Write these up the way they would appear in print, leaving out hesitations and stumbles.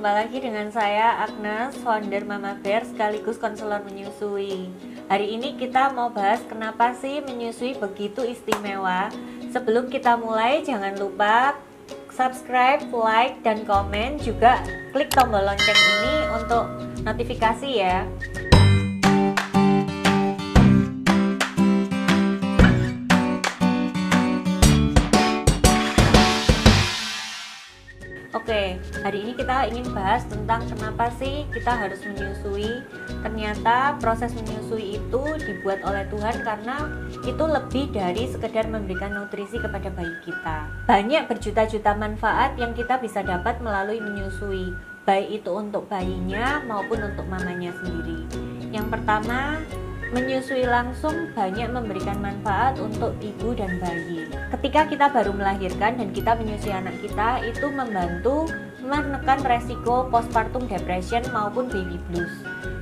jumpa lagi dengan saya Agnes, founder Mama Bear sekaligus konselor menyusui. Hari ini kita mau bahas kenapa sih menyusui begitu istimewa. Sebelum kita mulai, jangan lupa subscribe, like, dan komen. Juga klik tombol lonceng ini untuk notifikasi ya. Oke, hari ini kita ingin bahas tentang kenapa sih kita harus menyusui. Ternyata proses menyusui itu dibuat oleh Tuhan karena itu lebih dari sekedar memberikan nutrisi kepada bayi kita. Banyak berjuta-juta manfaat yang kita bisa dapat melalui menyusui, baik itu untuk bayinya maupun untuk mamanya sendiri. Yang pertama, menyusui langsung banyak memberikan manfaat untuk ibu dan bayi. Ketika kita baru melahirkan dan kita menyusui anak kita, itu membantu menekan resiko postpartum depression maupun baby blues.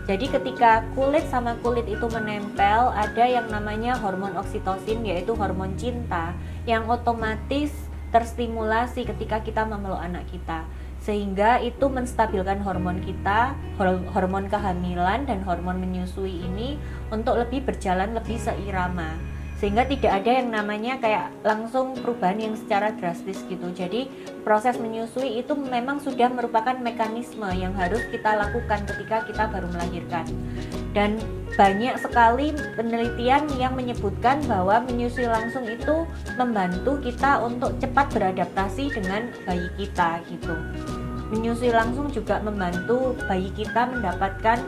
Jadi ketika kulit sama kulit itu menempel, ada yang namanya hormon oksitosin, yaitu hormon cinta, yang otomatis terstimulasi ketika kita memeluk anak kita, sehingga itu menstabilkan hormon kita, hormon kehamilan dan hormon menyusui ini untuk lebih berjalan lebih seirama, sehingga tidak ada yang namanya kayak langsung perubahan yang secara drastis gitu. Jadi proses menyusui itu memang sudah merupakan mekanisme yang harus kita lakukan ketika kita baru melahirkan, dan banyak sekali penelitian yang menyebutkan bahwa menyusui langsung itu membantu kita untuk cepat beradaptasi dengan bayi kita gitu. Menyusui langsung juga membantu bayi kita mendapatkan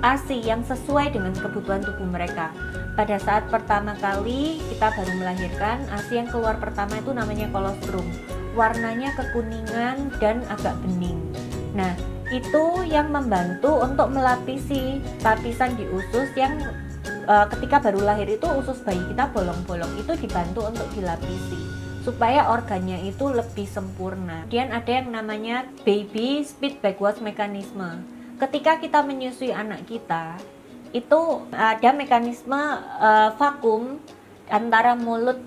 ASI yang sesuai dengan kebutuhan tubuh mereka. Pada saat pertama kali kita baru melahirkan, ASI yang keluar pertama itu namanya kolostrum. Warnanya kekuningan dan agak bening. Nah, itu yang membantu untuk melapisi lapisan di usus yang ketika baru lahir itu usus bayi kita bolong-bolong, itu dibantu untuk dilapisi supaya organnya itu lebih sempurna. Kemudian ada yang namanya baby speed backwards mechanism. Ketika kita menyusui anak kita, itu ada mekanisme vakum antara mulut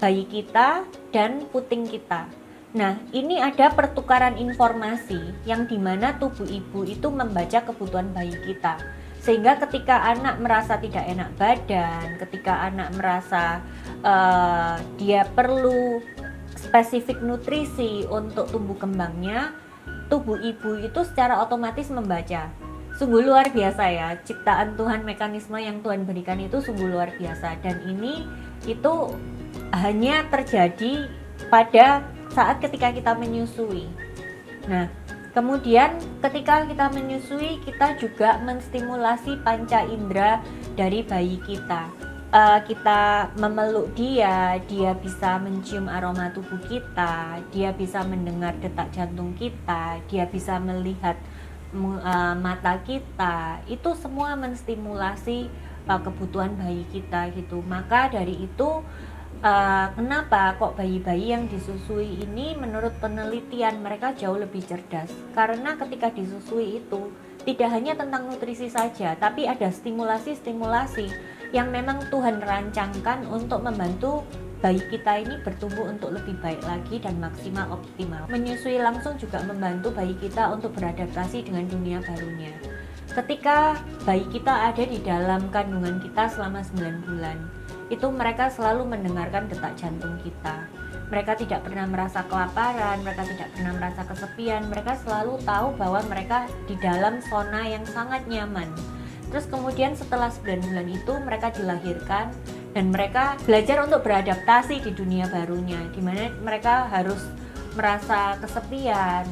bayi kita dan puting kita. Nah, ini ada pertukaran informasi yang dimana tubuh ibu itu membaca kebutuhan bayi kita. Sehingga ketika anak merasa tidak enak badan, ketika anak merasa dia perlu spesifik nutrisi untuk tumbuh kembangnya, tubuh ibu itu secara otomatis membaca. Sungguh luar biasa ya, ciptaan Tuhan, mekanisme yang Tuhan berikan itu sungguh luar biasa. Dan ini itu hanya terjadi pada saat ketika kita menyusui. Nah, kemudian ketika kita menyusui, kita juga menstimulasi panca indera dari bayi kita. Kita memeluk dia bisa mencium aroma tubuh kita, dia bisa mendengar detak jantung kita, dia bisa melihat mata kita. Itu semua menstimulasi kebutuhan bayi kita gitu. Maka dari itu kenapa kok bayi-bayi yang disusui ini menurut penelitian mereka jauh lebih cerdas, karena ketika disusui itu tidak hanya tentang nutrisi saja, tapi ada stimulasi-stimulasi yang memang Tuhan rancangkan untuk membantu bayi kita ini bertumbuh untuk lebih baik lagi dan maksimal optimal. Menyusui langsung juga membantu bayi kita untuk beradaptasi dengan dunia barunya. Ketika bayi kita ada di dalam kandungan kita selama 9 bulan, itu mereka selalu mendengarkan detak jantung kita. Mereka tidak pernah merasa kelaparan, mereka tidak pernah merasa kesepian, mereka selalu tahu bahwa mereka di dalam zona yang sangat nyaman. Terus kemudian setelah 9 bulan itu mereka dilahirkan dan mereka belajar untuk beradaptasi di dunia barunya, di mana mereka harus merasa kesepian.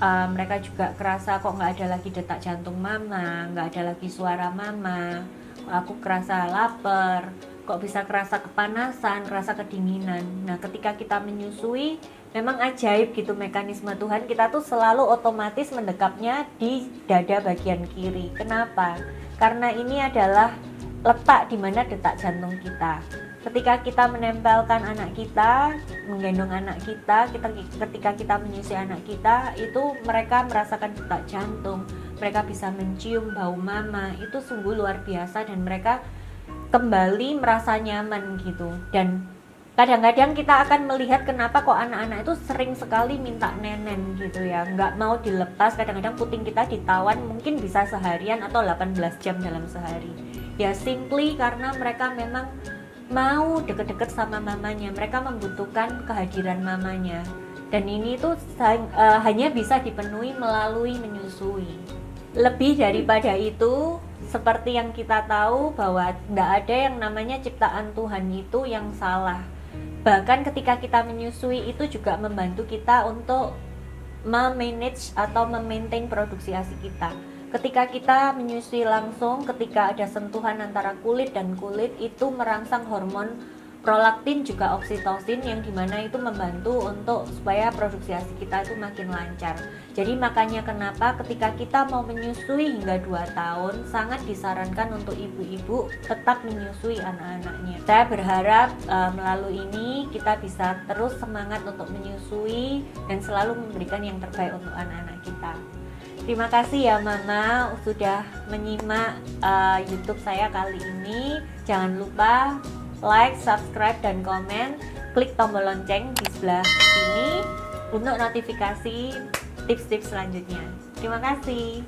Mereka juga kerasa kok nggak ada lagi detak jantung mama, nggak ada lagi suara mama, aku kerasa lapar, kok bisa kerasa kepanasan, kerasa kedinginan. Nah, ketika kita menyusui, memang ajaib gitu mekanisme Tuhan. Kita tuh selalu otomatis mendekapnya di dada bagian kiri. Kenapa? Karena ini adalah letak di mana detak jantung kita. Ketika kita menempelkan anak kita, menggendong anak kita, ketika kita menyusui anak kita, itu mereka merasakan detak jantung, mereka bisa mencium bau mama, itu sungguh luar biasa dan mereka kembali merasa nyaman gitu. Dan Kadang-kadang kita akan melihat kenapa kok anak-anak itu sering sekali minta nenen gitu ya, nggak mau dilepas. Kadang-kadang puting kita ditawan mungkin bisa seharian atau 18 jam dalam sehari. Ya simply karena mereka memang mau deket-deket sama mamanya, mereka membutuhkan kehadiran mamanya. Dan ini tuh hanya bisa dipenuhi melalui menyusui. Lebih daripada itu, seperti yang kita tahu bahwa tidak ada yang namanya ciptaan Tuhan itu yang salah. Bahkan ketika kita menyusui itu juga membantu kita untuk memanage atau memaintain produksi ASI kita. Ketika kita menyusui langsung, ketika ada sentuhan antara kulit dan kulit, itu merangsang hormon prolaktin juga oksitosin yang dimana itu membantu untuk supaya produksi ASI kita itu makin lancar. Jadi makanya kenapa ketika kita mau menyusui hingga 2 tahun sangat disarankan untuk ibu-ibu tetap menyusui anak-anaknya. Saya berharap melalui ini kita bisa terus semangat untuk menyusui dan selalu memberikan yang terbaik untuk anak-anak kita. Terima kasih ya Mama sudah menyimak YouTube saya kali ini. Jangan lupa like, subscribe, dan komen. Klik tombol lonceng di sebelah sini untuk notifikasi tips-tips selanjutnya. Terima kasih.